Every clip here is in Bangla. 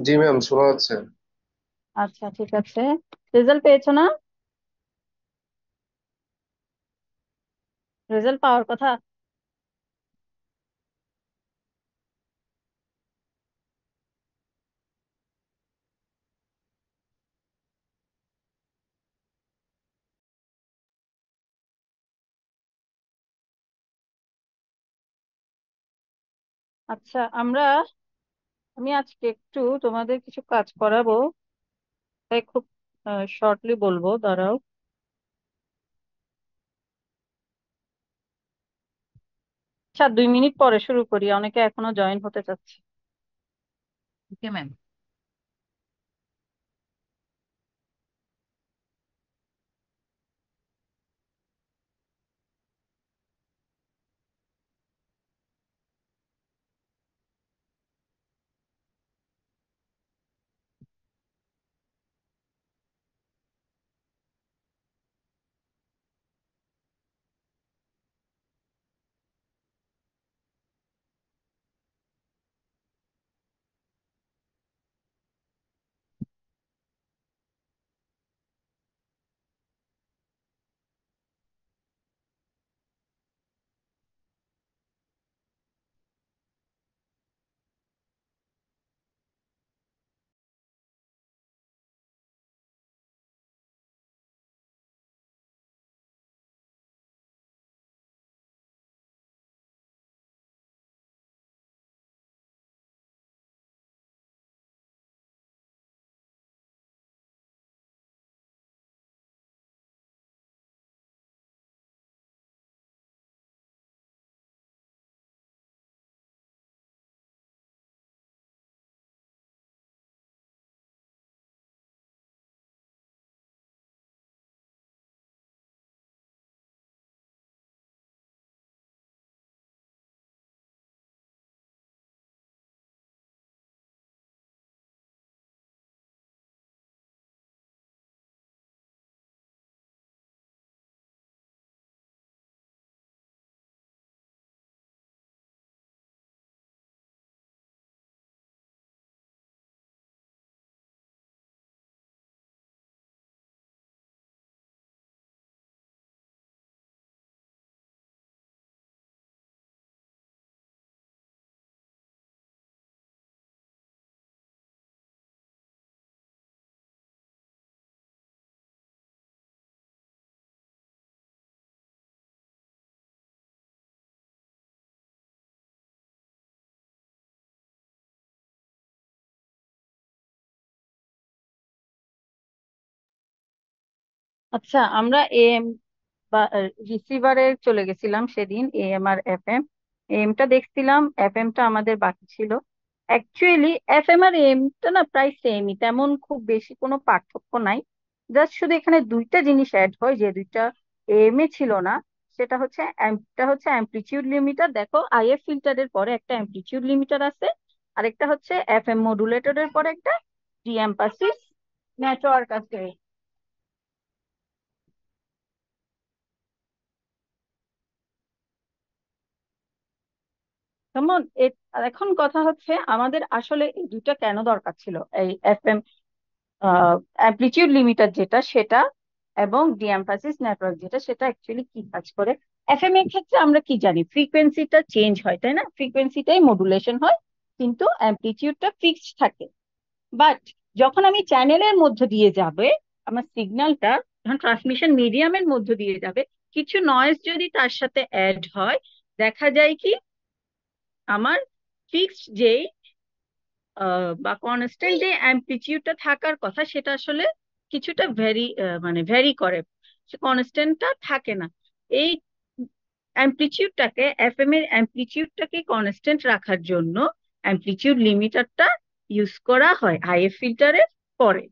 জি ম্যাম, শোনা যাচ্ছে। আচ্ছা, ঠিক আছে। রেজাল্ট পেয়েছো না? রেজাল্ট পাওয়ার কথা। আচ্ছা, আমি আজকে একটু তোমাদের কিছু কাজ করাবো, তাই খুব শর্টলি বলবো, দাঁড়াও। আচ্ছা, 2 মিনিট পরে শুরু করি, অনেকে এখনো জয়েন হতে চাচ্ছে। Okay ma'am. আচ্ছা, আমরা এম বা রিসিভারে চলে গেছিলাম সেদিন, এম আর এফ এম। এমটা দেখছিলাম, এফ এমটা আমাদের বাকি ছিল। অ্যাকচুয়ালি এফ এম আর এমটা না প্রায় সেমই, তেমন খুব বেশি কোনো পার্থক্য নাই। জাস্ট শুধু এখানে দুইটা জিনিস অ্যাড হয়, যে দুইটা এম এ ছিল না। সেটা হচ্ছে একটা হচ্ছে অ্যামপ্লিটিউড লিমিটার, দেখো আইএফ ফিল্টারের পরে একটা অ্যামপ্লিটিউড লিমিটার আছে। আরেকটা হচ্ছে এফ এম মডুলেটরের পরে একটা ডিএমপাসিস নেটওয়ার্ক আছে। যেমন আর এখন কথা হচ্ছে আমাদের আসলে এই দুইটা কেন দরকার ছিল, এই এফ এম অ্যামপ্লিটিউড লিমিটার যেটা সেটা, এবং ডিএমফাসিস নেটওয়ার্ক যেটা সেটা অ্যাকচুয়ালি কি কাজ করে। এফএম এর ক্ষেত্রে আমরা কি জানি, ফ্রিকোয়েন্সিটা চেঞ্জ হয়, তাই না? ফ্রিকোয়েন্সিটাই মডুলেশন হয়, কিন্তু অ্যামপ্লিটিউডটা ফিক্সড থাকে। বাট যখন আমি চ্যানেলের মধ্য দিয়ে যাবে, আমার সিগন্যালটা যখন ট্রান্সমিশন মিডিয়ামের মধ্য দিয়ে যাবে, কিছু নয়েজ যদি তার সাথে অ্যাড হয়, দেখা যায় কি আমার ফিক্সড যে বা কনস্ট্যান্ট যে অ্যামপ্লিটিউডটা থাকার কথা সেটা আসলে কিছুটা মানে ভ্যারি করে, সে কনস্ট্যান্টটা থাকে না। এই অ্যামপ্লিটিউডটাকে, এফএম এর অ্যামপ্লিটিউডটাকে কনস্ট্যান্ট রাখার জন্য অ্যামপ্লিটিউড লিমিটারটা ইউজ করা হয় আইএফ ফিল্টারের পরে।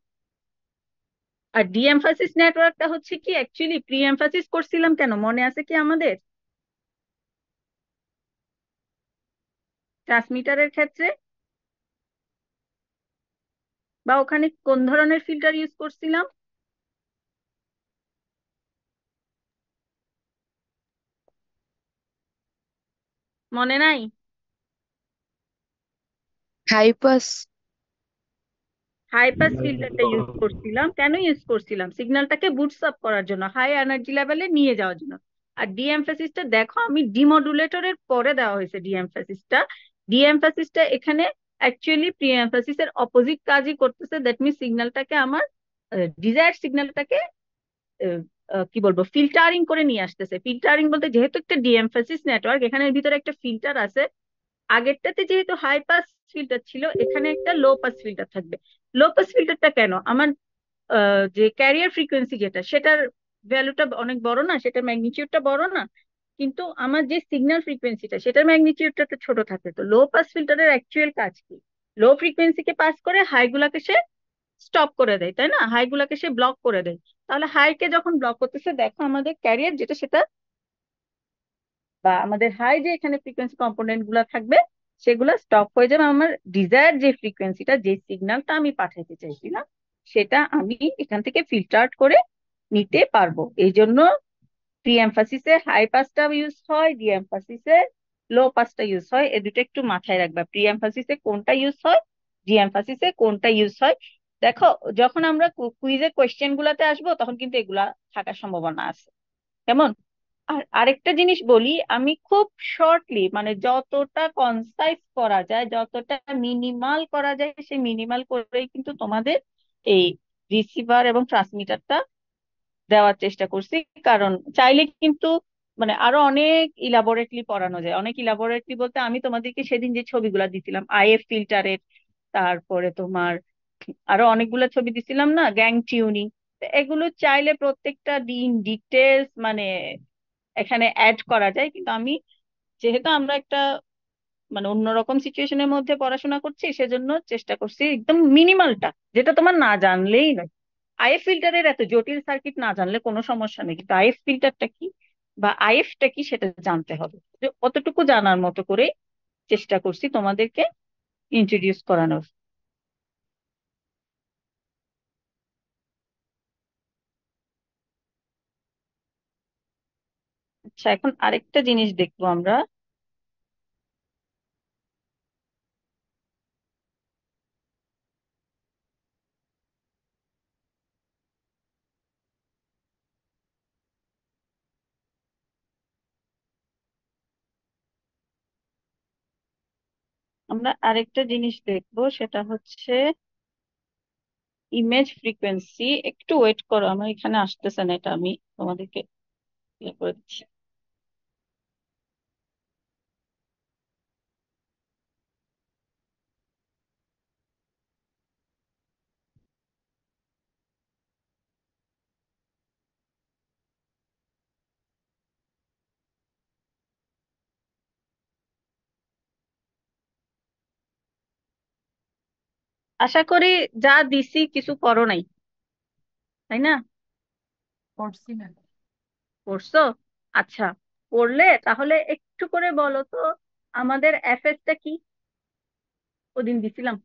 আর ডি এমফাসিস নেটওয়ার্কটা হচ্ছে কি, অ্যাকচুয়ালি প্রি এমফাসিস করছিলাম কেন, মনে আছে কি আমাদের ট্রান্সমিটারের ক্ষেত্রে? বা ওখানে কোন ধরনের ফিল্টার ইউজ করছিলাম, মনে নাই? High pass. হাই পাস ফিল্টারটা ইউজ করছিলাম, কেন ইউজ করছিলাম? সিগন্যালটাকে বুটস আপ করার জন্য, হাই এনার্জি লেভেলে নিয়ে যাওয়ার জন্য। আর ডিএমফাসিসটা দেখো, আমি ডিমডুলেটরের পরে দেওয়া হয়েছে ডিএমফাসিসটা। ডিএমফাসিসটা এখানে অ্যাকচুয়ালি প্রি এমফাসিসের অপোজিট কাজই করতেছে। দ্যাট মিনস সিগন্যালটাকে আমার ডিজায়ার সিগন্যালটাকে কি বলবো, ফিল্টারিং করে নিয়ে আসতেছে। ফিল্টারিং বলতে, যেহেতু একটা ডিএমফাসিস নেটওয়ার্ক, এখানের ভিতরে একটা ফিল্টার আছে। আগেরটাতে যেহেতু হাই পাস ফিল্টার ছিল, এখানে একটা লো পাস ফিল্টার থাকবে। লো পাস ফিল্টারটা কেন? আমার যে ক্যারিয়ার ফ্রিকোয়েন্সি যেটা, সেটার ভ্যালুটা অনেক বড় না, সেটার ম্যাগনিটিউডটা বড় না, কিন্তু আমার যে সিগন্যাল ফ্রিকোয়েন্সিটা, সেটার ম্যাগনিটিউডটা তো ছোট থাকে। তো লো পাস ফিল্টারের অ্যাকচুয়াল কাজ কি? লো ফ্রিকোয়েন্সিকে পাস করে হাই গুলাকে সে স্টপ করে দেয়, তাই না? হাই গুলাকে সে ব্লক করে দেয়। তাহলে হাইকে যখন ব্লক করতেছে, দেখো আমাদের ক্যারিয়ার যেটা, সেটা বা আমাদের হাই যে এখানে ফ্রিকোয়েন্সি কম্পোনেন্ট গুলা থাকবে, সেগুলো স্টপ হয়ে যাবে। আমার ডিজায়ার যে ফ্রিকোয়েন্সিটা, যে সিগন্যালটা আমি পাঠাইতে চাইছিলাম, সেটা আমি এখান থেকে ফিল্টার করে নিতে পারবো। এই জন্য প্রি এমফাসিসে হাই পাসটা ইউজ হয়, ডি এমফাসিসে লো পাসটা ইউজ হয়। এই দুটো একটু মাথায় রাখবা, প্রি এমফাসিসে কোনটা ইউজ হয়, ডি এমফাসিসে কোনটা ইউজ হয়। দেখো, যখন আমরা কুইজের কোয়েশ্চেন গুলাতে আসবো, তখন কিন্তু এগুলা থাকার সম্ভাবনা আছে। কেমন? আর আরেকটা জিনিস বলি, আমি খুব শর্টলি, মানে যতটা কনসাইজ করা যায়, যতটা মিনিমাল করা যায়, সেই মিনিমাল করেই কিন্তু তোমাদের এই রিসিভার এবং ট্রান্সমিটারটা দেওয়ার চেষ্টা করছি। কারণ চাইলে কিন্তু মানে আরো অনেক ইলাবোরেটলি পড়ানো যায়। অনেক ইলাবোরেটলি বলতে, আমি তোমাদেরকে সেদিন যে ছবিগুলা দিছিলাম আইএফ ফিল্টারের, তারপরে তোমার আরো অনেকগুলো ছবি দিছিলাম না, গ্যাং টিউনিং, এগুলো চাইলে প্রত্যেকটা দিন ডিটেলস মানে এখানে অ্যাড করা যায়। কিন্তু আমি, যেহেতু আমরা একটা মানে অন্যরকম সিচুয়েশনের মধ্যে পড়াশোনা করছি, সেজন্য চেষ্টা করছি একদম মিনিমালটা, যেটা তোমার না জানলেই নয়। আইএফ ফিল্টারের এত জটিল সার্কিট না জানলে কোনো সমস্যা নেই, কিন্তু আইএফ ফিল্টারটা কি বা আইএফটা কি সেটা জানতে হবে। তো অতটুকু জানার মতো করে চেষ্টা করছি তোমাদেরকে ইন্ট্রোডিউস করানোর। আচ্ছা, এখন আরেকটা জিনিস দেখবো আমরা। আমরা আরেকটা জিনিস দেখবো, সেটা হচ্ছে ইমেজ ফ্রিকোয়েন্সি। একটু ওয়েট করো, আমার এখানে আসতেছে না, এটা আমি তোমাদেরকে ইয়ে করে দিচ্ছি। আশা করি যা দিছি কিছু করো নাই, তাই না? করছি ম্যাম। করছো? আচ্ছা, করলে তাহলে একটু করে বলো তো, আমাদের এফএসটা কি ওদিন দিছিলাম?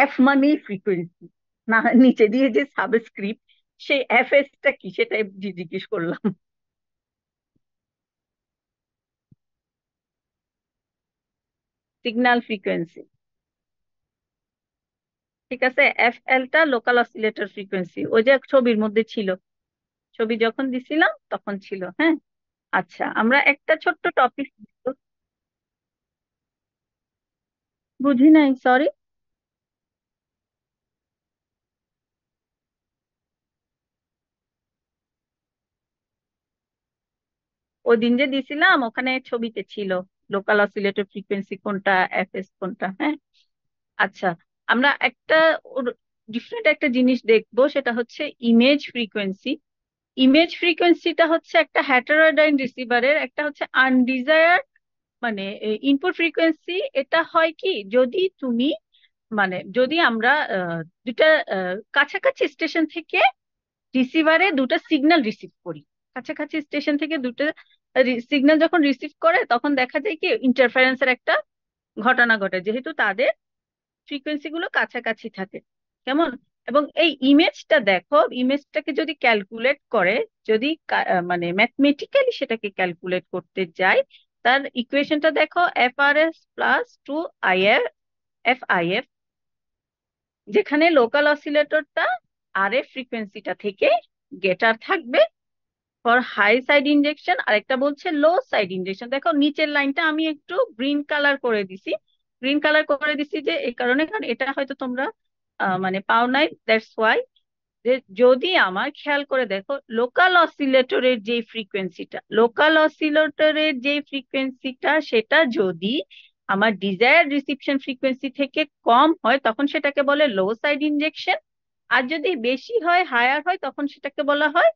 এফ মানে ফ্রিকোয়েন্সি, না নিচে দিয়ে যে সাবস্ক্রিপ্ট, সেই এফএসটা কি সেটাই জিজ্ঞেস করলাম। সিগন্যাল ফ্রিকোয়েন্সি, ঠিক আছে। এফ এলটা লোকাল অসিলেটর ফ্রিকোয়েন্সি, ওই যে ছবির মধ্যে ছিল, ছবি যখন দিছিলাম তখন ছিল, হ্যাঁ। আচ্ছা, আমরা একটা ছোট্ট টপিক, বুঝি নাই, সরি। ওই দিন যে দিছিলাম, ওখানে ছবিতে ছিল লোকাল অসিলেটর ফ্রিকোয়েন্সি কোনটা, এফএস কোনটা, হ্যাঁ। আচ্ছা, আমরা একটা ডিফারেন্ট একটা জিনিস দেখবো, সেটা হচ্ছে ইমেজ ফ্রিকোয়েন্সি। ইমেজ ফ্রিকোয়েন্সিটা হচ্ছে একটা হেটারোডাইন রিসিভারের একটা হচ্ছে আনডিজায়ার মানে ইনপুট ফ্রিকোয়েন্সি। এটা হয় কি, যদি তুমি মানে যদি আমরা দুটা কাছাকাছি স্টেশন থেকে রিসিভারে দুটো সিগন্যাল রিসিভ করি, কাছাকাছি স্টেশন থেকে দুটো সিগন্যাল যখন রিসিভ করে, তখন দেখা যায় কি ইন্টারফারেন্সের একটা ঘটনা ঘটে, যেহেতু তাদের ফ্রিকোয়েন্সি গুলো কাছাকাছি থাকে। কেমন? এবং এই ইমেজটা দেখো, ইমেজটাকে যদি ক্যালকুলেট করে, যদি মানে ম্যাথমেটিক্যালি সেটাকে ক্যালকুলেট করতে যাই, তার ইকুয়েশনটা দেখো, FRS প্লাস 2 IF, যেখানে লোকাল অসিলেটরটা RF ফ্রিকোয়েন্সিটা থেকে গেটার থাকবে ফর হাই সাইড ইনজেকশন, আরেকটা বলছে লো সাইড ইনজেকশন। দেখো নিচের লাইনটা আমি একটু গ্রিন কালার করে দিছি, গ্রিন কালার করে দিছি যে এই কারণে, কারণ এটা হয়তো তোমরা মানে পাও নাই, দ্যাটস ওয়াই। যে যদি আমার খেয়াল করে দেখো, লোকাল অসিলেটরের যে ফ্রিকোয়েন্সিটা সেটা যদি আমার ডিজায়ার রিসিপশন ফ্রিকোয়েন্সি থেকে কম হয় তখন সেটাকে বলে লো সাইড ইনজেকশন, আর যদি বেশি হয়, হায়ার হয়, তখন সেটাকে বলা হয়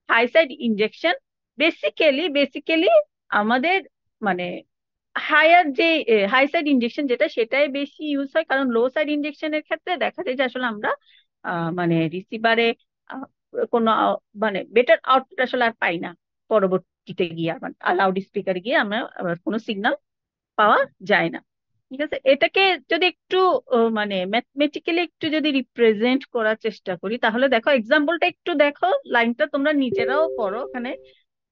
হাই সাইড ইনজেকশন। বেসিক্যালি আমাদের মানে হায়ার যে হাই সাইড ইনজেকশন যেটা, সেটাই বেশি ইউজ হয়, কারণ লো সাইড ইনজেকশনের ক্ষেত্রে দেখা যায় যে আসলে আমরা মানে রিসিভারে কোনো মানে বেটার আউটপুট আসলে আর পাই না, পরবর্তীতে গিয়ে মানে লাউড স্পিকারে গিয়ে আমরা আবার কোনো সিগন্যাল পাওয়া যায় না। ঠিক আছে, এটাকে যদি একটু মানে ম্যাথমেটিক্যালি একটু যদি রিপ্রেজেন্ট করার চেষ্টা করি, তাহলে দেখো এক্সাম্পলটা একটু দেখো, লাইনটা তোমরা নিজেরাও পড়ো ওখানে,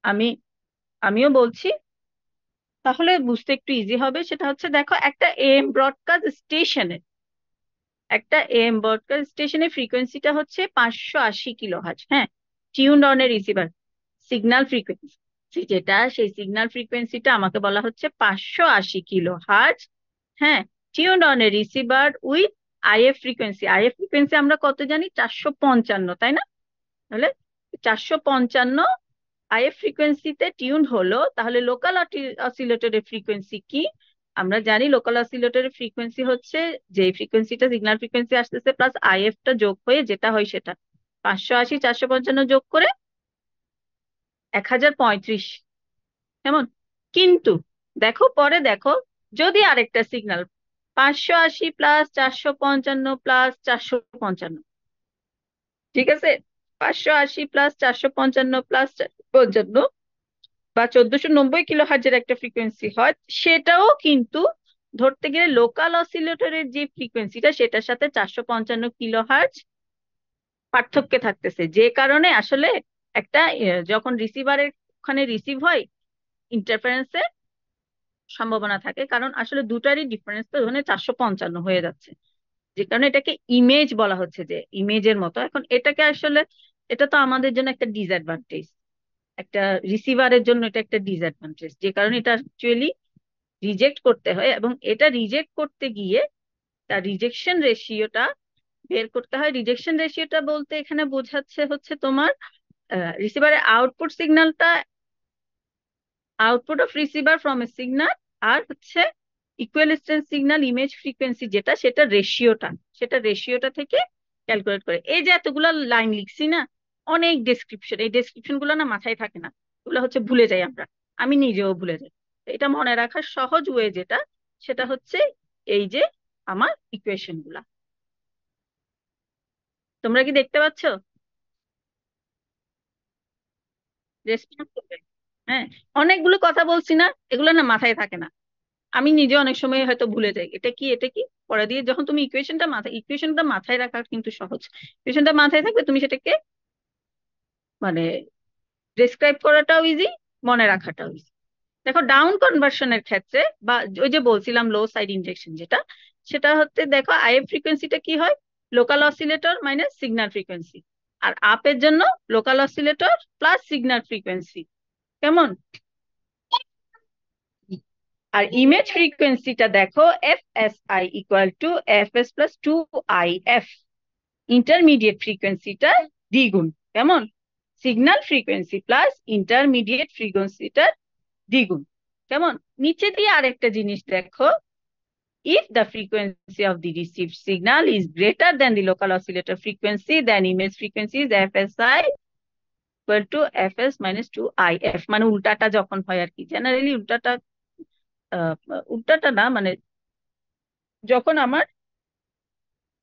আমি আমিও বলছি, তাহলে বুঝতে একটু ইজি হবে। সেটা হচ্ছে দেখো, একটা AM ব্রডকাস্ট স্টেশনের ফ্রিকোয়েন্সিটা হচ্ছে 580 কিলোহার্টজ, হ্যাঁ, tuned on a receiver signal frequency যেটা, সেই সিগন্যাল ফ্রিকোয়েন্সিটা আমাকে বলা হচ্ছে 580 কিলোহার্টজ, হ্যাঁ, tuned on a receiver with IF frequency আমরা কত জানি, 455, তাই না? তাহলে 455 IF ফ্রিকোয়েন্সিতে টিউন হলো, তাহলে লোকাল অসিলেটরের ফ্রিকোয়েন্সি কি? আমরা জানি লোকাল অসিলেটরের ফ্রিকোয়েন্সি হচ্ছে যে ফ্রিকোয়েন্সিটা সিগন্যাল ফ্রিকোয়েন্সি আসতেছে প্লাস IF-টা যোগ হয়ে যেটা হয় সেটা, 580 455 যোগ করে 1035, কেমন? কিন্তু দেখো পরে দেখো, যদি আরেকটা সিগন্যাল 580 প্লাস 455 প্লাস 455, ঠিক আছে, 580 প্লাস 455 প্লাস 455 বা 1490 কিলোহার্জের একটা ফ্রিকোয়েন্সি হয়, সেটাও কিন্তু ধরতে গেলে লোকাল অসিলেটরের যে ফ্রিকোয়েন্সিটা সেটার সাথে 455 কিলোহার্জ পার্থক্যে থাকতেছে, যে কারণে আসলে একটা যখন রিসিভারের ওখানে রিসিভ হয়, ইন্টারফারেন্সের সম্ভাবনা থাকে, কারণ আসলে দুটারই ডিফারেন্স তো ওখানে 455 হয়ে যাচ্ছে, যে কারণে এটাকে ইমেজ বলা হচ্ছে, যে ইমেজের মতো। এখন এটাকে আসলে, এটা তো আমাদের জন্য একটা ডিসঅ্যাডভান্টেজ, একটা রিসিভারের জন্য এটা একটা ডিসঅ্যাডভান্টেজ, যে কারণে এটা অ্যাকচুয়ালি রিজেক্ট করতে হয়, এবং এটা রিজেক্ট করতে গিয়ে তার রিজেকশন রেশিওটা বের করতে হয়। রিজেকশন রেশিওটা বলতে এখানে বোঝাচ্ছে হচ্ছে তোমার রিসিভারের output of receiver from a signal, আর হচ্ছে ইকুয়ালিস্টেন্স সিগন্যাল ইমেজ ফ্রিকোয়েন্সি যেটা, সেটা রেশিওটা থেকে ক্যালকুলেট করে। এই যে এতগুলো লাইন লিখছি না, অনেক ডেসক্রিপশন, এই ডেসক্রিপশন গুলো না মাথায় থাকে না, এগুলো হচ্ছে ভুলে যাই আমরা, আমি নিজেও ভুলে যাই। তো এটা মনে রাখার সহজ ওয়ে যেটা, সেটা হচ্ছে এই যে আমার ইকুয়েশন গুলা, তোমরা কি দেখতে পাচ্ছ? রেসপন্স করবে। হ্যাঁ, অনেকগুলো কথা বলছি না, এগুলো না মাথায় থাকে না, আমি নিজে অনেক সময় হয়তো ভুলে যাই এটা কি এটা কি, পরে দিয়ে যখন তুমি ইকুয়েশনটা মাথায় রাখা কিন্তু সহজ, ইকুয়েশনটা মাথায় থাকবে, তুমি সেটাকে মানে ডেসক্রাইব করাটাও ইজি, মনে রাখাটাও ইজি। দেখো ডাউন কনভার্সনের ক্ষেত্রে, বা ওই যে বলছিলাম লো সাইড ইনজেকশন যেটা, সেটা হচ্ছে দেখো IF ফ্রিকোয়েন্সিটা কি হয়, local oscillator minus signal frequency, আর আপের জন্য local oscillator plus signal frequency, কেমন? আর ইমেজ ফ্রিকোয়েন্সিটা দেখো, FSI equal to FS plus 2IF, intermediate ফ্রিকোয়েন্সিটা দ্বিগুণ, কেমন? সিগন্যাল ফ্রিকোয়েন্সি প্লাস ইন্টারমিডিয়েট ফ্রিকোয়েন্সিটার দ্বিগুণ, কেমন? নিচে দিয়ে আরেকটা জিনিস দেখো, if the frequency of the received signal is greater than the local oscillator frequency, then image frequency is FSI equal to FS minus 2IF, মানে উল্টাটা যখন হয় আর কি, জেনারেলি উল্টাটা আহ, উল্টাটা না, মানে যখন আমার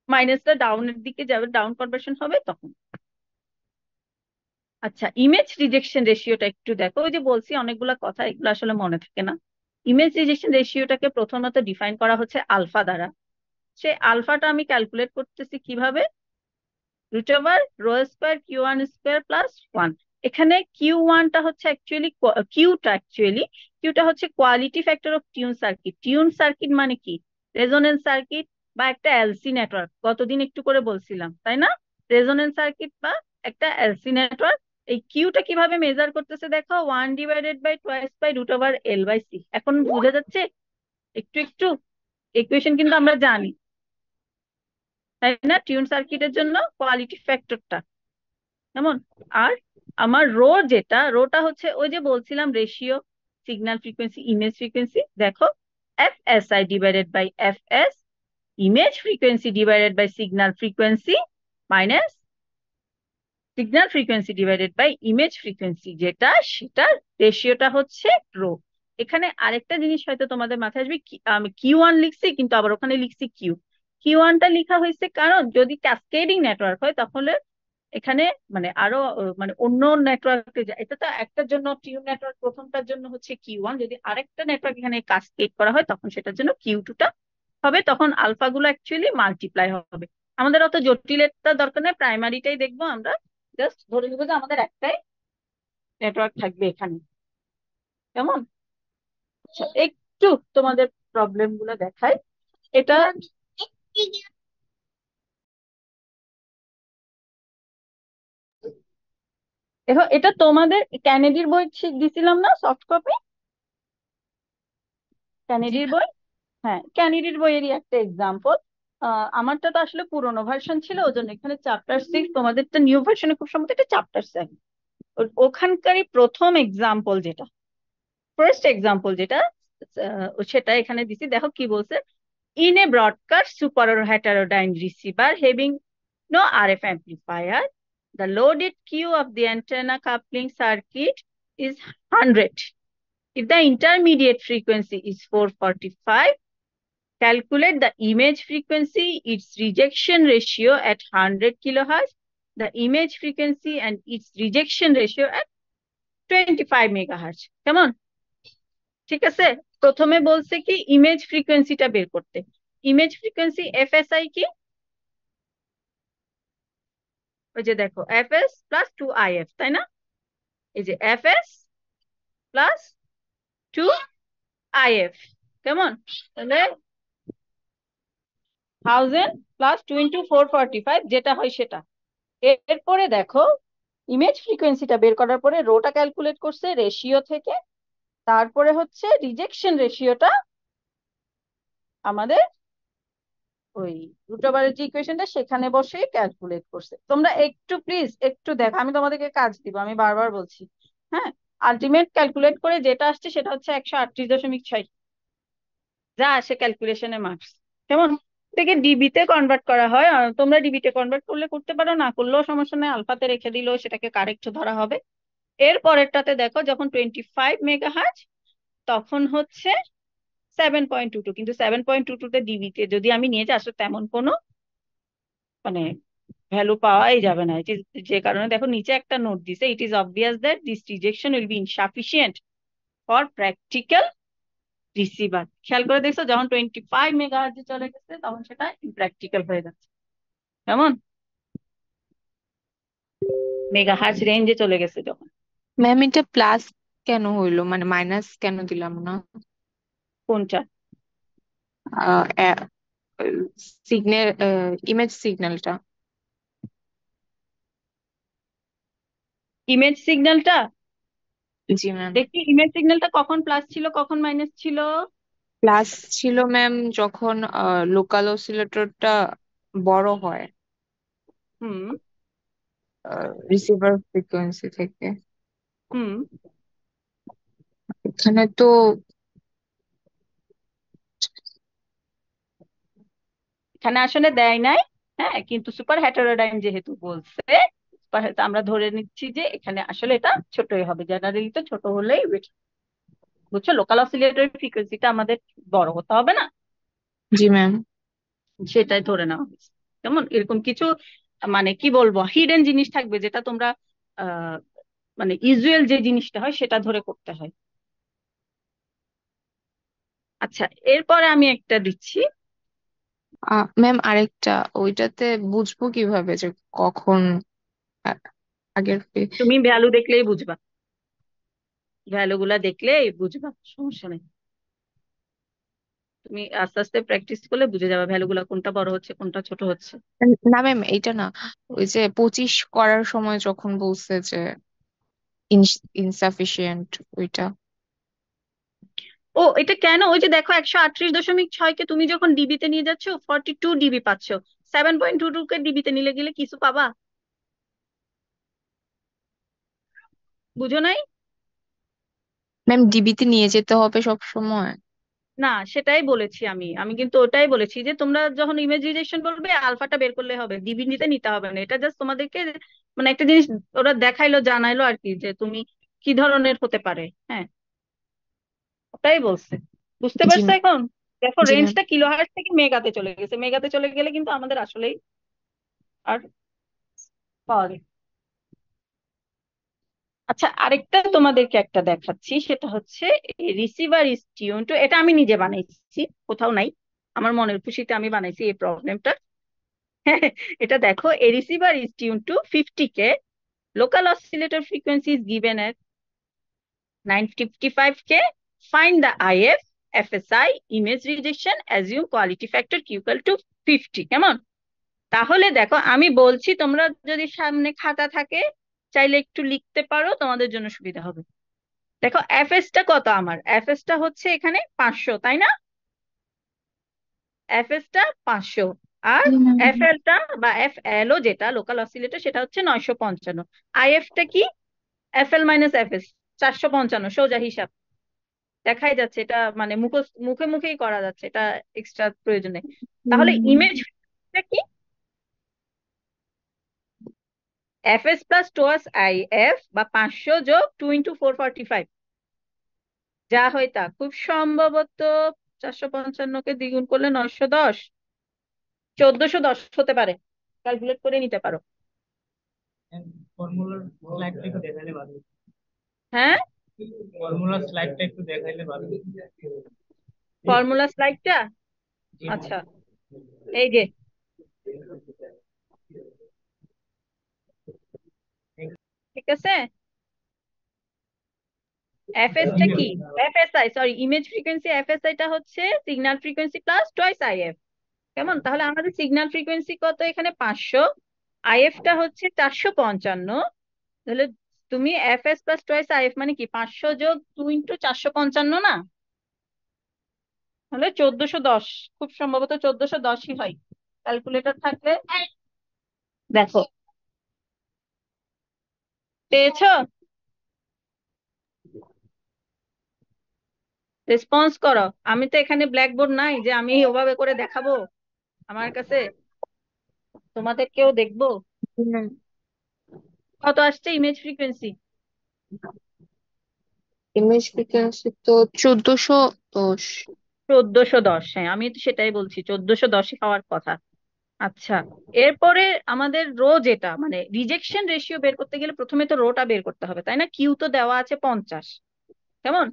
মাইনাসটা ডাউনের দিকে যাবে, ডাউন কনভার্সন হবে তখন। আচ্ছা, ইমেজ রিজেকশন রেশিওটা একটু দেখো, ওই যে বলছি অনেকগুলা কথা, এগুলো আসলে মনে থাকে না। ইমেজ রিজেকশন রেশিওটাকে প্রথমত ডিফাইন করা হচ্ছে আলফা দ্বারা, সে আলফাটা আমি ক্যালকুলেট করতেছি কিভাবে, √ rho square Q1 square plus 1। এখানে Q1টা হচ্ছে অ্যাকচুয়ালি, কিউটা হচ্ছে quality factor of tune circuit. Tune circuit মানে কি? রেজোনেন্স সার্কিট বা একটা এলসি নেটওয়ার্ক, গতদিন একটু করে বলছিলাম তাই না? রেজোনেন্স সার্কিট বা একটা এলসি নেটওয়ার্ক। এই কিউটা কিভাবে মেজার করতেছে দেখো, 1/2/L/C। এখন বোঝা যাচ্ছে একটু একটু? ইকুয়েশন কিন্তু আমরা জানি তাই না, টিউন সার্কিটের জন্য কোয়ালিটি ফ্যাক্টরটা কেমন। আর আমার রোটা হচ্ছে ওই যে বলছিলাম ratio, signal frequency image frequency. দেখো, FSI/FS, image frequency divided by signal frequency minus signal frequency divided by image frequency, যেটা সেটার রেশিওটা হচ্ছে রো। এখানে আরেকটা জিনিস হয়তো তোমাদের মাথায় আসবে, আমি Q1 লিখছি কিন্তু আবার ওখানে লিখছি Q1টা লিখা হয়েছে কারণ যদি ক্যাসকেডিং নেটওয়ার্ক হয় তাহলে এখানে মানে আরো মানে অন্য নেটওয়ার্কে যায়। এটা তো একটার জন্য টিউন নেটওয়ার্ক, প্রথমটার জন্য হচ্ছে Q1, যদি আরেকটা নেটওয়ার্ক এখানে কাসকেড করা হয় তখন সেটার জন্য Q2টা হবে, তখন আলফা গুলো অ্যাকচুয়ালি মাল্টিপ্লাই হবে। আমাদের অত জটিলতা দরকার নেই, প্রাইমারিটাই দেখবো আমরা। জাস্ট ধরে নিবো যে আমাদের একটাই নেটওয়ার্ক থাকবে এখানে, কেমন? আচ্ছা, একটু তোমাদের প্রবলেম গুলো দেখাই। এটা দেখো, এটা তোমাদের ক্যানেডির বই দিছিলাম না, সফট কপি, জি ক্যানেডির ম্যাম। বই। হ্যাঁ, ক্যানেডির বইয়েরই একটা এক্সাম্পল। আমারটা তো আসলে পুরোনো ভার্সন ছিল, ওই জন্য এখানে চ্যাপ্টার 6, তোমাদেরটা নিউ ভার্সনে খুব সম্ভবত এটা চ্যাপ্টার 7। ওখানকারই প্রথম এক্সাম্পল যেটা, ফার্স্ট এক্সাম্পল যেটা, সেটা এখানে দিছি। দেখো কি বলছে: in a broadcast super heterodyne receiver having no RF amplifier, the loaded Q of the antenna coupling circuit is 100. If the intermediate frequency is 445, calculate the image frequency, its rejection ratio at 100 kilohertz, the image frequency and its rejection ratio at 25 megahertz. কেমন? ঠিক আছে। প্রথমে বলছে কি ইমেজ ফ্রিকোয়েন্সিটা বের করতে। ইমেজ ফ্রিকোয়েন্সি FSI কি? ওই যে দেখো, FS+2IF, তাই না? এই যে FS+2IF, কেমন? তাহলে 1000+2 × 445 যেটা হয় সেটা। এরপরে দেখো, ইমেজ ফ্রিকোয়েন্সিটা বের করার পরে রোটা ক্যালকুলেট করছে রেশিও থেকে, তারপরে হচ্ছে রিজেকশন রেশিওটা আমাদের ওই √ যে ইকুয়েশনটা সেখানে বসে ক্যালকুলেট করছে। তোমরা একটু প্লিজ একটু দেখো, আমি তোমাদেরকে কাজ দিব, আমি বারবার বলছি। হ্যাঁ, আলটিমেট ক্যালকুলেট করে যেটা আসছে সেটা হচ্ছে 138.6 যা আসে ক্যালকুলেশনে মার্কস। কেমন? থেকে ডিবিতে কনভার্ট করা হয়, আর তোমরা ডিবিতে কনভার্ট করলে করতে পারো, না করলেও সমস্যা নেই, আলফাতে রেখে দিলেও সেটাকে কারেক্ট ধরা হবে। এর পরেরটাতে দেখো, যখন 25 মেগাহার্জ তখন হচ্ছে 7.22, কিন্তু 7.22 তে ডিবিতে যদি আমি নিয়ে যাই আসলে তেমন কোনো মানে ভ্যালু পাওয়াই যাবে না। যে কারণে দেখো নিচে একটা নোট দিছে: it is obvious that this rejection will be insufficient for practical receiver. খেয়াল করে দেখছো, যখন 25 মেগাহার্জে চলে গেছে তখন সেটা ইমপ্র্যাকটিক্যাল হয়ে যাচ্ছে। কেমন? মেগাহার্জ রেঞ্জে চলে গেছে যখন। ম্যাম এটা প্লাস কেন হইলো, মানে মাইনাস কেন দিলাম না? কোনটা? সিগন্যাল, ইমেজ সিগন্যালটা। ইমেজ সিগন্যালটা? জি ম্যাম। দেখি ইমেজ সিগন্যালটা কখন প্লাস ছিল কখন মাইনাস ছিল। প্লাস ছিল ম্যাম যখন লোকাল অসিলেটরটা বড় হয় হুম। রিসিভার ফ্রিকোয়েন্সি থেকে। হুম। এখানে তো এখানে আসলে দেয় নাই। হ্যাঁ, কিন্তু সুপার হেটারোডাইন যেহেতু বলছে, আমরা ধরে নিচ্ছি যে এখানে আসলে এটা ছোটই হবে, জেনারেলি তো ছোট হলেই better। বুঝছো, লোকাল অসিলেটর ফ্রিকোয়েন্সিটা আমাদের বড় হতে হবে না, জি ম্যাম। সেটাই ধরে নেওয়া হয়েছে। যেমন এরকম কিছু মানে কি বলবো হিডেন জিনিস থাকবে যেটা তোমরা আহ মানে ইউজুয়াল যে জিনিসটা হয় সেটা ধরে করতে হয়। আচ্ছা, এরপরে আমি একটা দিচ্ছি। ম্যাম আরেকটা, ওইটাতে বুঝবো কিভাবে যে কখন আ- আগের তুমি ভ্যালু দেখলেই বুঝবা, ভ্যালু গুলা দেখলেই বুঝবা, সমস্যা নেই। তুমি আস্তে আস্তে প্র্যাকটিস করলে বুঝে যাবে ভ্যালু গুলা কোনটা বড় হচ্ছে কোনটা ছোট হচ্ছে। না ম্যাম এইটা না, ওই যে 25 করার সময় যখন বলছে যে ইনসাফিসিয়েন্ট ওইটা। ও এটা কেন, ওই যে দেখো 138.6 কে তুমি যখন ডিবিতে নিয়ে যাচ্ছ 42 ডিবি পাচ্ছ, 7.22 কে ডিবিতে নিলে গেলে কিছু পাবা? বুঝো নাই? ম্যাম ডিবিতে নিয়ে যেতে হবে সব সময়? না সেটাই বলেছি আমি, আমি কিন্তু ওটাই বলেছি যে তোমরা যখন ইমেজ রিজেকশন বলবে আলফাটা বের করলে হবে, ডিবি নিতে নিতে হবে না। এটা জাস্ট তোমাদেরকে মানে একটা জিনিস ওরা দেখাইলো জানাইলো আর কি, যে তুমি কি ধরনের হতে পারে। হ্যাঁ, ওটাই বলছে। বুঝতে জি পারছো এখন? দেখো জি ম্যাম। রেঞ্জটা কিলোহার্টজ থেকে মেগাতে চলে গেছে, মেগাতে চলে গেলে কিন্তু আমাদের আসলেই আর পাওয়া যায়। আচ্ছা আরেকটা তোমাদেরকে একটা দেখাচ্ছি, সেটা হচ্ছে রিসিভার ইজ টিউন টু, এটা আমি নিজে বানাইছি, কোথাও নাই, আমার মনের খুশিতে আমি বানাইছি এই প্রবলেমটা। এটা দেখো, a receiver is tuned to 50K, local oscillator frequency is given at 955K, find the IF, FSI, image rejection, assume quality factor q equal to 50। কেমন? তাহলে দেখো আমি বলছি, তোমরা যদি সামনে খাতা থাকে চাইলে একটু লিখতে পারো, তোমাদের জন্য সুবিধা হবে। দেখো এফএস টা কত, আমার এফএস টা হচ্ছে এখানে 500, তাই না? এফএস টা 500, আর জি ম্যাম। এফএল টা বা এফ এল ও যেটা লোকাল অসিলেটর সেটা হচ্ছে 955। আইএফ টা কি? এফএল মাইনাস এফএস, 455, সোজা হিসাব দেখাই যাচ্ছে, এটা মানে মুখে মুখেই করা যাচ্ছে, এটা এক্সট্রা প্রয়োজন নেই। তাহলে ইমেজ কি? এফএস প্লাস টোয়াস আইএফ, বা 500 যোগ 2 × 445, যা হয় তা খুব সম্ভবত 455 কে দ্বিগুণ করলে 910, 1410 হতে পারে, ক্যালকুলেট করে নিতে পারো। ফর্মুলার স্লাইডটা একটু দেখাইলে ভালো হতো। হ্যাঁ, ফর্মুলার স্লাইডটা একটু দেখাইলে ভালো হতো। ফর্মুলা স্লাইডটা, জি ম্যাম। আচ্ছা এই যে, ঠিক আছে। এফএস টা কি? FSI, sorry, image frequency, FSI টা হচ্ছে signal frequency plus toys if. কেমন? তাহলে আমাদের সিগন্যাল ফ্রিকোয়েন্সি কত এখানে? 500, আইএফ টা হচ্ছে 455। তাহলে তুমি এফএস প্লাস টয়েস আইএফ মানে কি, 500 যোগ 2 × 455 না? তাহলে 1410, খুব সম্ভবত 1410ই হয়, ক্যালকুলেটর থাকলে দেখো। পেয়েছো? রেসপন্স করো। আমি তো এখানে ব্ল্যাকবোর্ড নাই যে আমি ওভাবে করে দেখাবো আমার কাছে, তোমাদেরকেও দেখবো। জি ম্যাম। কত আসছে ইমেজ ফ্রিকোয়েন্সি? ইমেজ ফ্রিকোয়েন্সি তো 1410। 1410, হ্যাঁ আমি তো সেটাই বলছি, 1410 হওয়ার কথা। আচ্ছা, এরপরে আমাদের রো যেটা মানে রিজেকশন রেশিও বের করতে গেলে প্রথমে তো রোটা বের করতে হবে, তাই না? কিউ তো দেওয়া আছে 50। কেমন?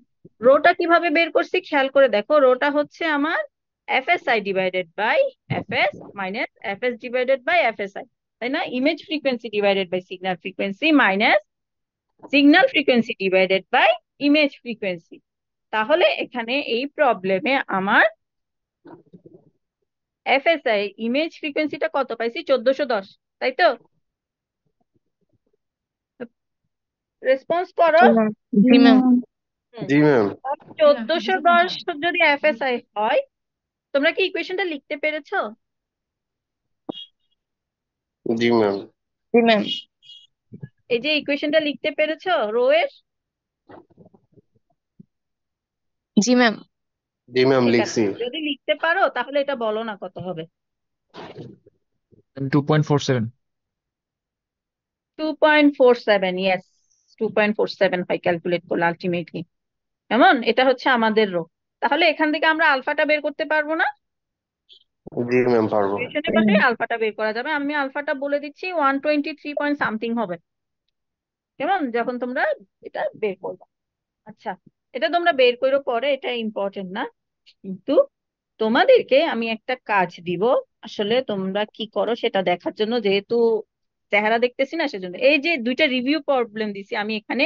রোটা কিভাবে বের করছি খেয়াল করে দেখো, রোটা হচ্ছে আমার FSI divided by FS minus FS divided by FSI, তাই না? Image frequency divided by signal frequency minus signal frequency divided by image frequency. তাহলে এখানে এই প্রবলেমে আমার এফএসআই ইমেজ ফ্রিকোয়েন্সিটা কত পাইছি? 1410, তাই তো? রেসপন্স করো। জি ম্যাম। জি ম্যাম। হুম, জি ম্যাম। জি ম্যাম, 1410 1450। যদি এফএসআই হয়, তোমরা কি ইকুয়েশনটা লিখতে পেরেছো? জি ম্যাম। জি ম্যাম। এই যে ইকুয়েশনটা লিখতে পেরেছো রো এর? জি ম্যাম। জি ম্যাম ঠিক আছে, লিখছি। যদি লিখতে পারো তাহলে এটা বলো না কত হবে। 2.47। 2.47, ইয়েস, 2.47 হয় ক্যালকুলেট করলে আলটিমেটলি। কেমন? এটা হচ্ছে আমাদের রো। তাহলে এখান থেকে আমরা আলফাটা বের করতে পারবো না? জি ম্যাম পারবো। ইকুয়েশনে বসে আলফাটা বের করা যাবে, আমি আলফাটা বলে দিচ্ছি 123 পয়েন্ট সামথিং হবে। কেমন? যখন তোমরা এটা বের করবে। আচ্ছা, এটা তোমরা বের করো পরে, এটা ইম্পর্টেন্ট না, কিন্তু তোমাদেরকে আমি একটা কাজ দিব, আসলে তোমরা কি করো সেটা দেখার জন্য, যেহেতু চেহারা দেখতেছি না সেজন্য। এই যে দুইটা রিভিউ প্রবলেম দিছি আমি এখানে,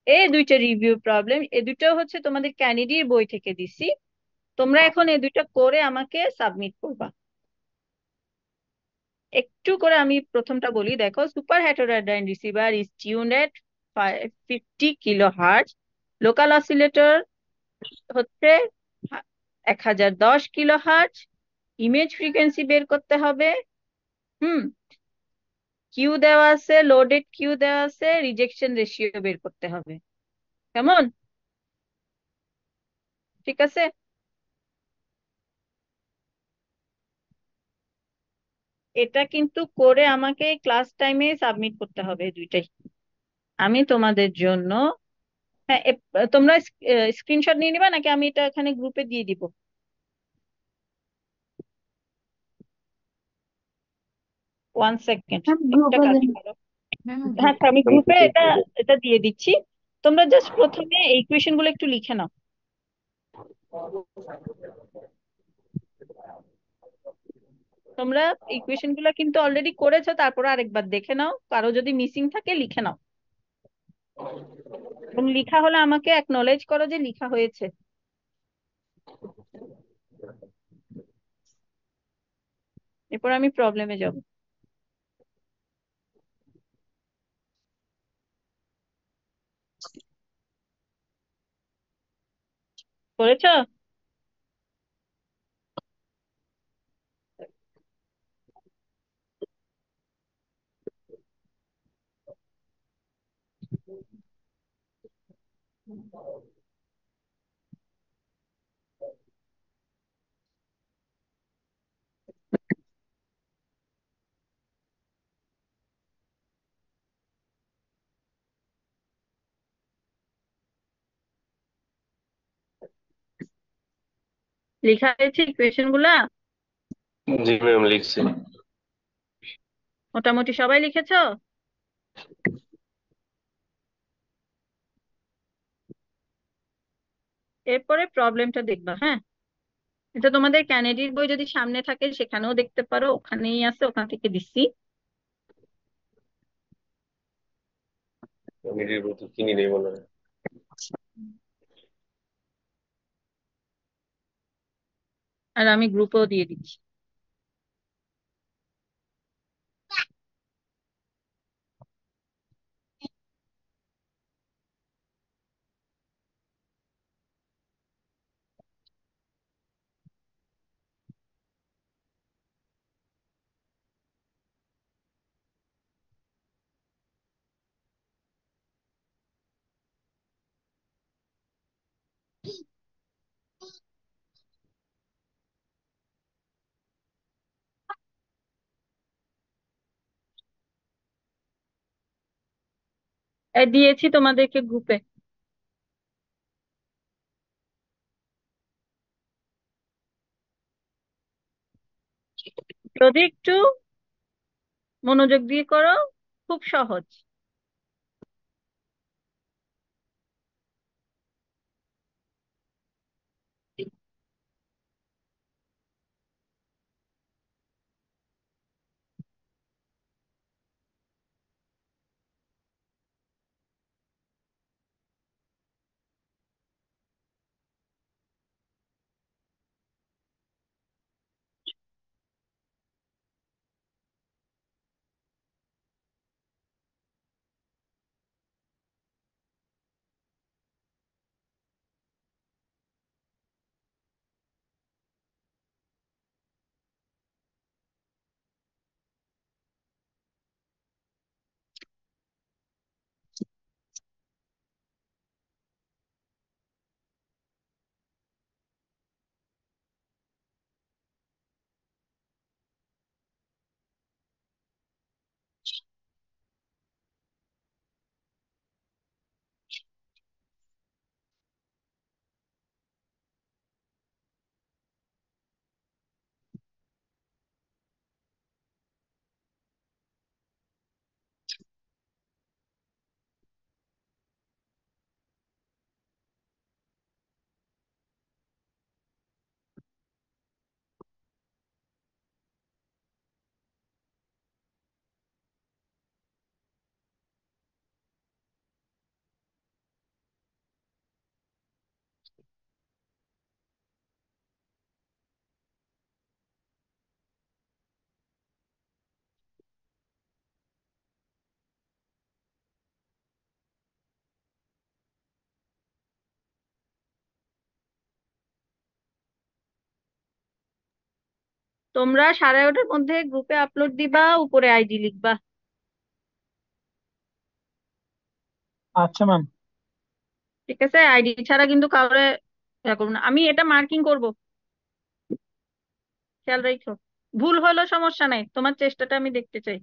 এই দুইটা রিভিউ প্রবলেম, এই দুটো হচ্ছে তোমাদের ক্যানেডির বই থেকে দিছি। তোমরা এখন এই দুইটা করে আমাকে সাবমিট করবা। একটু করে আমি প্রথমটা বলি, দেখো। Superheterodyne receiver is tuned at 50 kilohertz. Local oscillator হচ্ছে 1010 কিলো হার্টজ। ইমেজ ফ্রিকোয়েন্সি বের করতে হবে। হুম। কিউ দেওয়া আছে, লোডেড কিউ দেওয়া আছে, রিজেকশন রেশিও বের করতে হবে। কেমন? ঠিক আছে। এটা কিন্তু করে আমাকে ক্লাস টাইমে সাবমিট করতে হবে এই দুইটাই। আমি তোমাদের জন্য, হ্যাঁ, তোমরা স্ক্রিনশট নিয়ে নিবা নাকি আমি এটা এখানে গ্রুপে দিয়ে দিব? 1 সেকেন্ড, ম্যাম একটা গ্রুপে কাজ দিন। করো। ম্যাম হ্যাঁ, গ্রুপ। আচ্ছা, আমি গ্রুপে এটা এটা দিয়ে দিচ্ছি। তোমরা জাস্ট প্রথমে এই কোয়েশ্চেন গুলো একটু লিখে নাও। তোমরা এই কোয়েশ্চেন গুলো কিন্তু অলরেডি করেছো, তারপর আরেকবার দেখে নাও, কারো যদি মিসিং থাকে লিখে নাও। এবং লিখা হলে আমাকে অ্যাকনলেজ করো যে লিখা হয়েছে। এরপর আমি প্রবলেমে যাব। করেছো? লেখা হয়েছে ইকুয়েশন গুলা? জি ম্যাম লিখছি। মোটামুটি সবাই লিখেছো? এরপরে প্রবলেমটা দেখবা, হ্যাঁ। এটা তোমাদের ক্যানেডির বই যদি সামনে থাকে সেখানেও দেখতে পারো, ওখানেই আছে, ওখান থেকে দিচ্ছি। আমি রিভিউ কিনি নেই মনে হয়। আর আমি গ্রুপেও দিয়ে দিচ্ছি। দিয়েছি তোমাদেরকে গ্রুপে। যদি একটু মনোযোগ দিয়ে করো, খুব সহজ। তোমরা 11:30টার মধ্যে গ্রুপে আপলোড দিবা, উপরে আইডি লিখবা। আচ্ছা ম্যাম। ঠিক আছে, আইডি ছাড়া কিন্তু কাউরে ইয়া করবো না। আমি এটা মার্কিং করব, খেয়াল রাখো। ভুল হলো সমস্যা নাই, তোমার চেষ্টাটা আমি দেখতে চাই।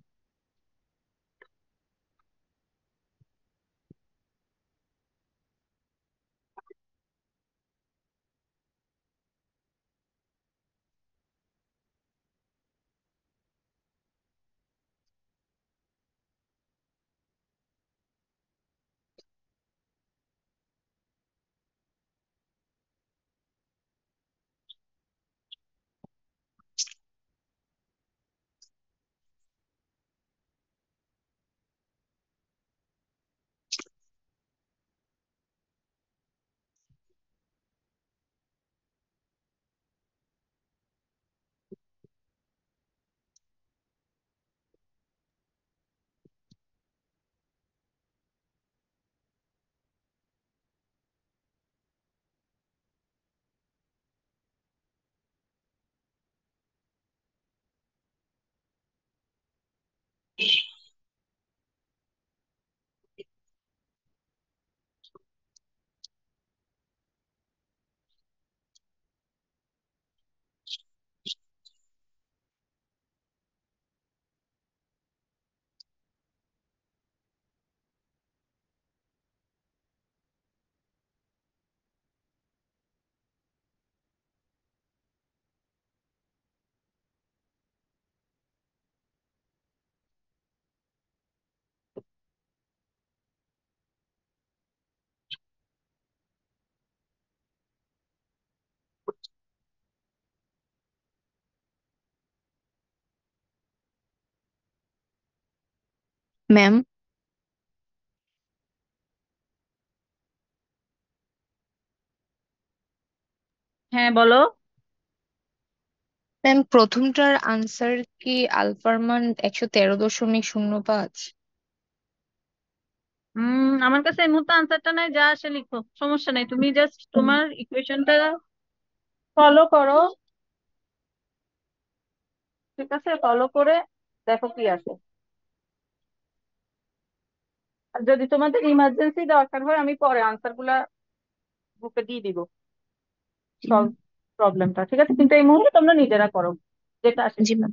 ম্যাম, হ্যাঁ বলো। ম্যাম প্রথমটার আনসার কি আলফার মান 113.05? আমার কাছে এই মুহূর্তে আনসারটা নাই, যা আসে লিখো, সমস্যা নাই। তুমি জাস্ট তোমার ইকুয়েশনটা ফলো করো। ঠিক আছে, ফলো করে দেখো কি আসে। আর যদি তোমাদের ইমার্জেন্সি দরকার হয়, আমি পরে আনসার গুলা গ্রুপে দিয়ে দিব, সলভ প্রবলেমটা। ঠিক আছে, কিন্তু এই মুহূর্তে তোমরা নিজেরা করো যেটা আসে জি সেটা। ম্যাম।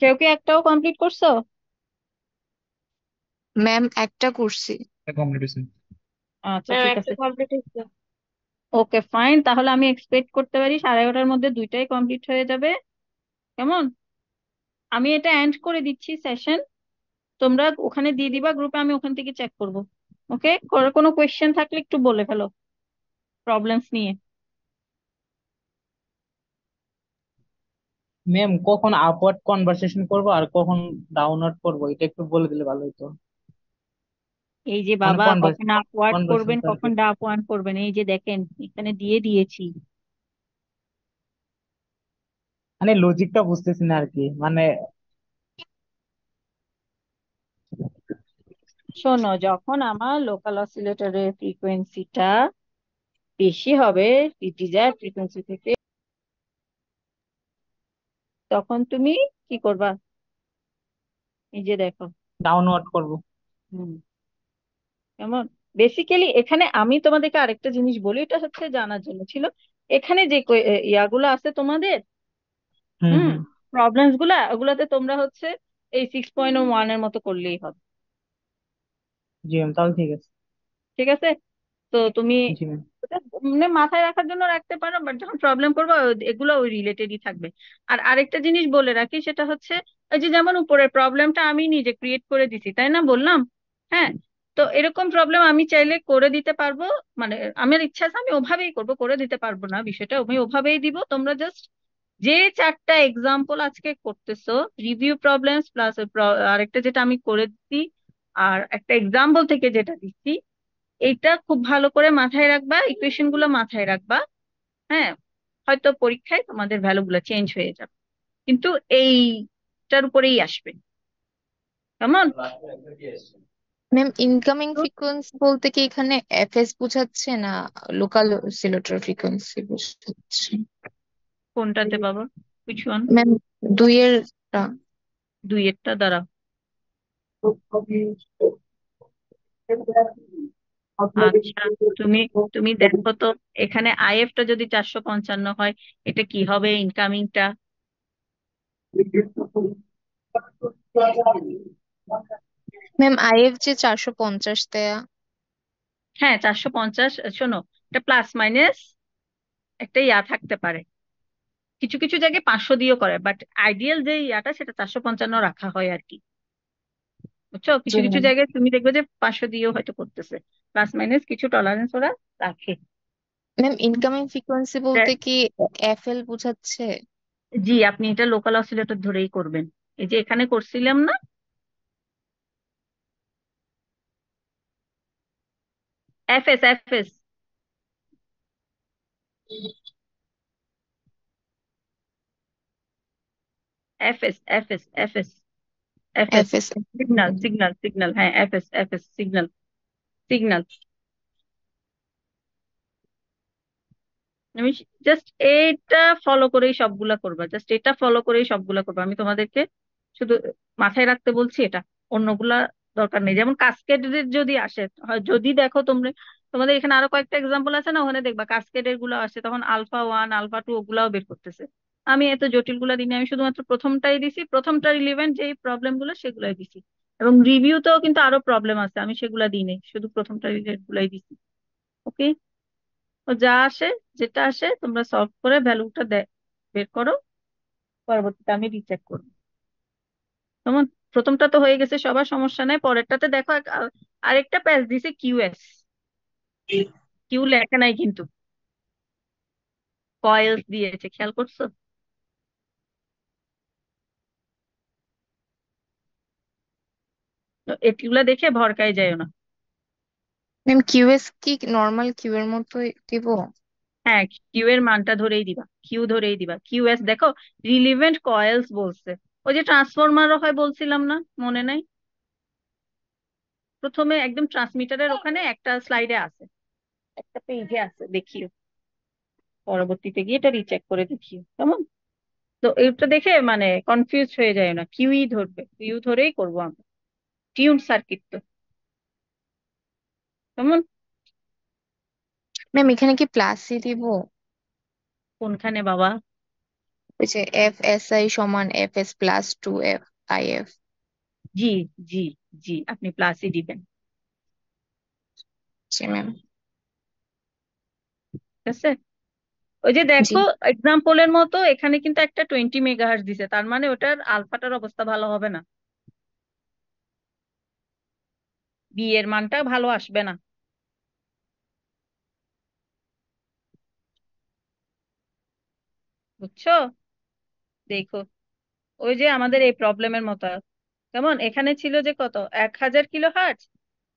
কেউ কি একটাও কমপ্লিট করছো? ম্যাম একটা করছি। কমপ্লিট হয়েছে। আচ্ছা ম্যাম ঠিক একটা আছে। কমপ্লিট হয়েছে। ওকে ফাইন, তাহলে আমি এক্সপেক্ট করতে পারি 11:30-টার মধ্যে দুইটাই কমপ্লিট হয়ে যাবে। কেমন? আমি এটা এন্ড করে দিচ্ছি সেশন, তোমরা ওখানে দিয়ে দিবা গ্রুপে, আমি ওখান থেকে চেক করব। ওকে, কোনো কোয়েশ্চেন থাকলে একটু বলে ফেলো প্রবলেমস নিয়ে। ম্যাম কখন আপওয়ার্ড কনভারসেশন করব আর কখন ডাউনওয়ার্ড করব এটা একটু বলে দিলে ভালো হতো। এই যে মানে বাবা, কখন কনভার্সেশন আপওয়ার্ড কনভার্সেশন করবেন আর কি। কখন ডাউনওয়ার্ড করবেন, এই যে দেখেন এখানে দিয়ে দিয়েছি। মানে লজিকটা বুঝতেছি না আর কি মানে। শোনো, যখন আমার লোকাল অসিলেটরের ফ্রিকোয়েন্সিটা বেশি হবে ডিজায়ার ফ্রিকোয়েন্সি থেকে, তখন তুমি কি করবা? এই যে দেখো। ডাউনওয়ার্ড করব। হুম। কেমন? বেসিক্যালি এখানে আমি তোমাদেরকে আরেকটা জিনিস বলি, এটা হচ্ছে জানার জন্য ছিল। এখানে যে ইয়াগুলো আছে তোমাদের, হুম হুম, হুম। প্রবলেমস গুলা, ওগুলাতে তোমরা হচ্ছে এই 6.1 এর মতো করলেই হবে। জি ম্যাম তাহলে ঠিক আছে। ঠিক আছে? তো তুমি জি ম্যাম। ওটা মানে মাথায় রাখার জন্য রাখতে পারো, বাট যখন প্রবলেম করবে এগুলো ওই রিলেটেডই থাকবে। আর আরেকটা জিনিস বলে রাখি, সেটা হচ্ছে ওই যে যেমন উপরের প্রবলেমটা আমি নিজে ক্রিয়েট করে দিছি, তাই না বললাম? হ্যাঁ। তো এরকম প্রবলেম আমি চাইলে করে দিতে পারবো, মানে আমার ইচ্ছা আছে আমি ওভাবেই করব, করে দিতে পারবো না বিষয়টা, আমি ওভাবেই দিব। তোমরা জাস্ট যে চারটা এক্সাম্পল আজকে করতেছো, রিভিউ প্রবলেমস প্লাস আরেকটা যেটা আমি করে দিচ্ছি, আর একটা এক্সাম্পল থেকে যেটা দিচ্ছি, এইটা খুব ভালো করে মাথায় রাখবা, ইকুয়েশন গুলো মাথায় রাখবা। হ্যাঁ, হয়তো পরীক্ষায় তোমাদের ভ্যালু গুলো চেঞ্জ হয়ে যাবে, কিন্তু এইটার উপরেই আসবে। কেমন? ম্যাম ইনকামিং ফ্রিকোয়েন্সি বলতে কি এখানে এফএস বোঝাচ্ছে না লোকাল অসিলেটর ফ্রিকোয়েন্সি বোঝাচ্ছে? কোনটাতে বাবা? which one? ম্যাম দুইয়ের টা। দুইয়েরটা দ্বারা। আচ্ছা, তুমি তুমি দেখো তো, এখানে আইএফটা যদি 455 হয়, এটা কি হবে ইনকামিংটা? ম্যাম আইএফ যে 450 দেয়া। হ্যাঁ, 450। শোনো, এটা প্লাস মাইনাস একটা ইয়া থাকতে পারে, কিছু কিছু জায়গায় 500 দিয়েও করে, বাট আইডিয়াল যে ইয়াটা সেটা 455 রাখা হয় আর কি। বুঝছো? জি কিছু কিছু ম্যাম। জায়গায় তুমি দেখবে যে 500 দিয়েও হয়তো করতেছে, প্লাস মাইনাস কিছু টলারেন্স ওরা রাখে। ম্যাম ইনকামিং ফ্রিকোয়েন্সি বলতে কি এফএল বোঝাচ্ছে? জি, আপনি এটা লোকাল অসিলেটর ধরেই করবেন। এই যে এখানে করছিলাম না, FS FS FS FS FS FS FS. Signal signal signal, হ্যাঁ এফএস এফএস সিগন্যাল সিগন্যাল। আমি জাস্ট এইটা ফলো করেই সবগুলা করবা, জাস্ট এটা ফলো করেই সবগুলা করবা। আমি তোমাদেরকে শুধু মাথায় রাখতে বলছি এটা, অন্যগুলা দরকার নেই। যেমন কাস্কেডের যদি আসে, যদি দেখো তোমরা, তোমাদের এখানে আরো কয়েকটা এক্সাম্পল আছে না, ওখানে দেখবা কাস্কেডের গুলো আসে, তখন আলফা ওয়ান আলফা টু ওগুলাও বের করতেছে। আমি এত জটিল গুলা দিইনি, আমি শুধুমাত্র প্রথমটাই দিছি, প্রথমটা রিলেভেন্ট যেই প্রবলেম গুলো সেগুলাই দিছি। এবং রিভিউতেও কিন্তু আরো প্রবলেম আছে, আমি সেগুলা দিইনি, শুধু প্রথমটা রিলেটেড গুলাই দিছি। ওকে? তো যা আসে, যেটা আসে তোমরা সলভ করে ভ্যালুটা বের করো, পরবর্তীতে আমি রিচেক করবো। যেমন প্রথমটা তো হয়ে গেছে সবার, সমস্যা নাই। পরেরটাতে দেখো আরেকটা প্যাচ দিছে কিউএস, কিউ লেখা নাই কিন্তু, কয়েলস দিয়েছে, খেয়াল করছো? তো এগুলা দেখে ভড়কাই যায় না। ম্যাম কিউএস কি নর্মাল কিউ এর মতোই দিব? হ্যাঁ, কিউ এর মানটা ধরেই দিবা, কিউ ধরেই দিবা। কিউএস দেখো, রিলিভেন্ট কয়েলস বলছে, ওই যে ট্রান্সফরমারও হয় বলছিলাম না, মনে নাই? প্রথমে একদম ট্রান্সমিটারের ওখানে একটা স্লাইডে আছে, একটা পেজে আছে, দেখিও পরবর্তীতে গিয়ে এটা রিচেক করে দেখিও। কেমন? তো এটা দেখে মানে কনফিউজ হয়ে যায় না, কিউই ধরবে, কিউ ধরেই করবো আমরা। টিউন সার্কিট তো। কেমন? ম্যাম এখানে কি প্লাসই দিব? কোনখানে বাবা? ওই যে FSI সমান FS প্লাস 2 IF। জি জি জি, আপনি প্লাসই দিবেন। জি ম্যাম। ঠিক আছে, ওই যে জি দেখো এক্সাম্পলের মতো এখানে কিন্তু একটা 20 মেগাহার্টজ দিছে, তার মানে ওটার আলফাটার অবস্থা ভালো হবে না, বি এর মানটা ভালো আসবে না। বুঝছো? দেখো, ওই যে আমাদের এই প্রবলেমের মতো, কেমন এখানে ছিল যে কত 1000 কিলো হার্টজ,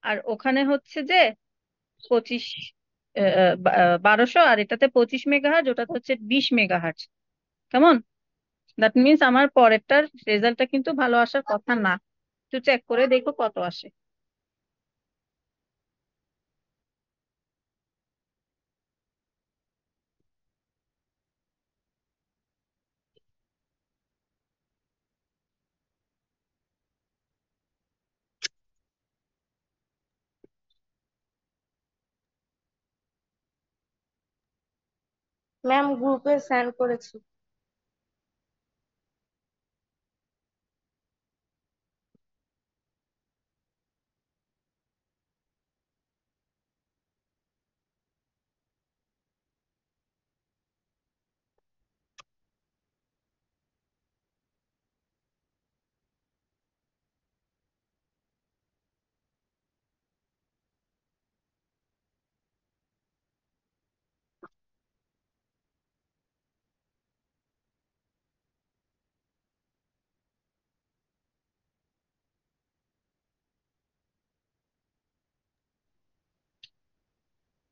আর ওখানে হচ্ছে যে 25, 1200, আর এটাতে 25 মেগাহার্টজ, ওটাতে হচ্ছে 20 মেগাহার্টজ। কেমন? দ্যাট মিনস আমার পরেরটার রেজাল্টটা কিন্তু ভালো আসার কথা না। একটু চেক করে দেখো কত আসে। ম্যাম গ্রুপে সেন্ড করেছি।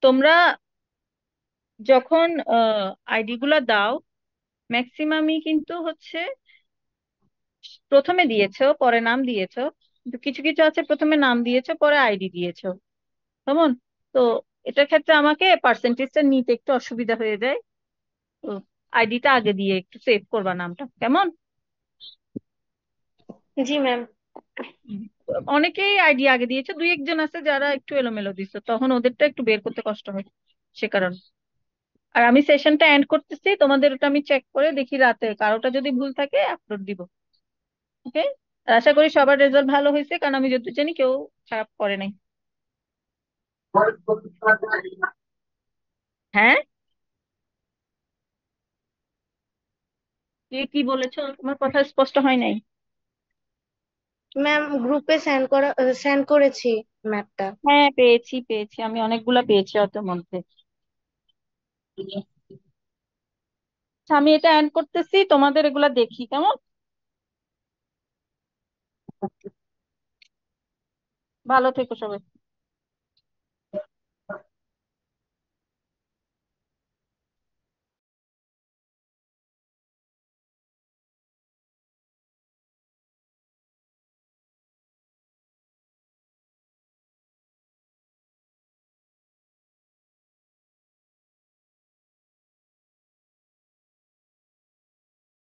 তোমরা যখন আইডি গুলা দাও, ম্যাক্সিমামই কিন্তু হচ্ছে প্রথমে দিয়েছো পরে নাম দিয়েছো, কিন্তু কিছু কিছু আছে প্রথমে নাম দিয়েছো পরে আইডি দিয়েছো। কেমন? তো এটার ক্ষেত্রে আমাকে পার্সেন্টেজটা নিতে একটু অসুবিধা হয়ে যায়। তো আইডিটা আগে দিয়ে একটু সেভ করবা নামটা, কেমন? জি ম্যাম। হুম। অনেকেই আইডি আগে দিয়েছে, দুই একজন আছে যারা একটু এলোমেলো দিচ্ছে, তখন ওদেরটা একটু বের করতে কষ্ট হয়, সে কারণে। আর আমি সেশনটা এন্ড করতেছি, তোমাদের ওটা আমি চেক করে দেখি রাতে, কারোটা যদি ভুল থাকে আপলোড দিব। ওকে? আশা করি সবার রেজাল্ট ভালো হয়েছে, কারণ আমি যত জানি কেউ খারাপ করে নাই। হ্যাঁ, তুই কি বলেছো? তোমার কথা স্পষ্ট হয় নাই। ম্যাম গ্রুপে সেন্ড করেছি ম্যাপটা। হ্যাঁ, পেয়েছি পেয়েছি, আমি অনেকগুলা পেয়েছি অত মধ্যে। আচ্ছা, আমি এটা এন্ড করতেছি, তোমাদের এগুলা দেখি, কেমন? ভালো থেকো সবাই।